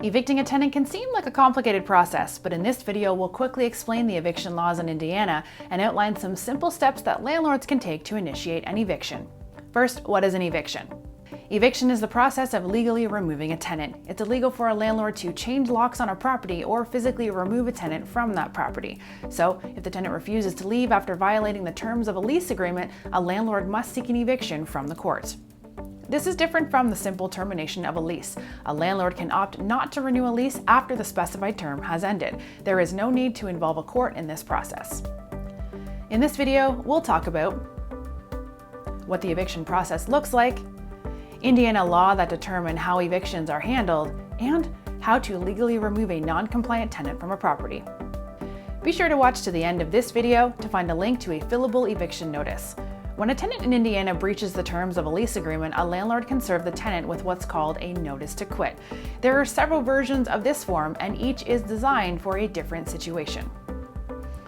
Evicting a tenant can seem like a complicated process, but in this video we'll quickly explain the eviction laws in Indiana and outline some simple steps that landlords can take to initiate an eviction. First, what is an eviction? Eviction is the process of legally removing a tenant. It's illegal for a landlord to change locks on a property or physically remove a tenant from that property. So, if the tenant refuses to leave after violating the terms of a lease agreement, a landlord must seek an eviction from the court. This is different from the simple termination of a lease. A landlord can opt not to renew a lease after the specified term has ended. There is no need to involve a court in this process. In this video, we'll talk about what the eviction process looks like, Indiana law that determine how evictions are handled, and how to legally remove a non-compliant tenant from a property. Be sure to watch to the end of this video to find a link to a fillable eviction notice. When a tenant in Indiana breaches the terms of a lease agreement, a landlord can serve the tenant with what's called a notice to quit. There are several versions of this form, and each is designed for a different situation.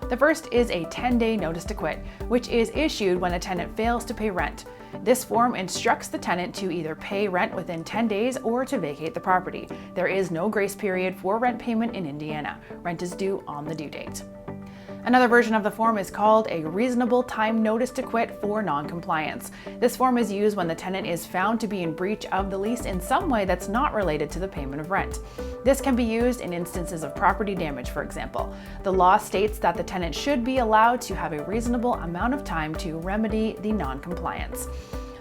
The first is a 10-day notice to quit, which is issued when a tenant fails to pay rent. This form instructs the tenant to either pay rent within 10 days or to vacate the property. There is no grace period for rent payment in Indiana. Rent is due on the due date. Another version of the form is called a reasonable time notice to quit for non-compliance. This form is used when the tenant is found to be in breach of the lease in some way that's not related to the payment of rent. This can be used in instances of property damage, for example. The law states that the tenant should be allowed to have a reasonable amount of time to remedy the non-compliance.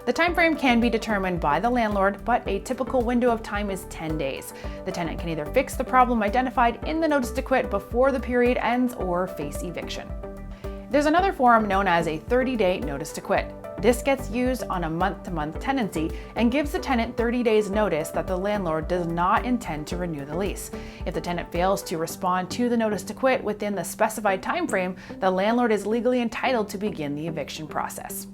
The time frame can be determined by the landlord, but a typical window of time is 10 days. The tenant can either fix the problem identified in the notice to quit before the period ends or face eviction. There's another form known as a 30-day notice to quit. This gets used on a month-to-month tenancy and gives the tenant 30 days notice that the landlord does not intend to renew the lease. If the tenant fails to respond to the notice to quit within the specified time frame, the landlord is legally entitled to begin the eviction process.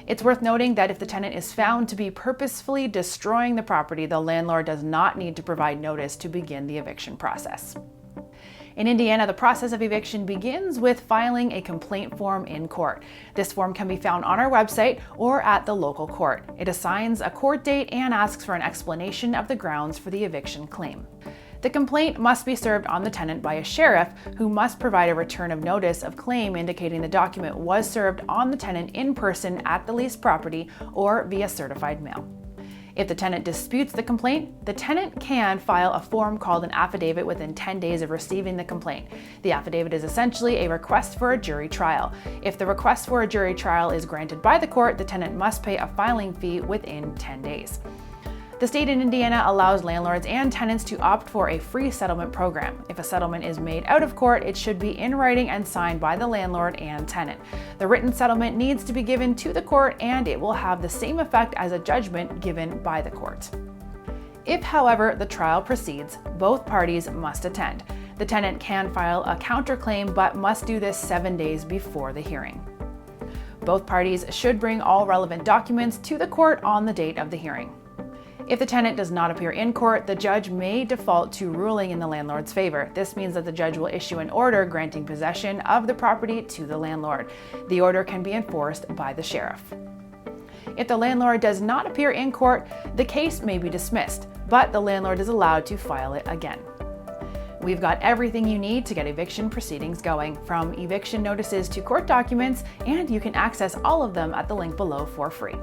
It's worth noting that if the tenant is found to be purposefully destroying the property, the landlord does not need to provide notice to begin the eviction process. In Indiana, the process of eviction begins with filing a complaint form in court. This form can be found on our website or at the local court. It assigns a court date and asks for an explanation of the grounds for the eviction claim. The complaint must be served on the tenant by a sheriff, who must provide a return of notice of claim indicating the document was served on the tenant in person at the leased property or via certified mail. If the tenant disputes the complaint, the tenant can file a form called an affidavit within 10 days of receiving the complaint. The affidavit is essentially a request for a jury trial. If the request for a jury trial is granted by the court, the tenant must pay a filing fee within 10 days. The state in Indiana allows landlords and tenants to opt for a free settlement program. If a settlement is made out of court, it should be in writing and signed by the landlord and tenant. The written settlement needs to be given to the court, and it will have the same effect as a judgment given by the court. If, however, the trial proceeds, both parties must attend. The tenant can file a counterclaim but must do this 7 days before the hearing. Both parties should bring all relevant documents to the court on the date of the hearing. If the tenant does not appear in court, the judge may default to ruling in the landlord's favor. This means that the judge will issue an order granting possession of the property to the landlord. The order can be enforced by the sheriff. If the landlord does not appear in court, the case may be dismissed, but the landlord is allowed to file it again. We've got everything you need to get eviction proceedings going, from eviction notices to court documents, and you can access all of them at the link below for free.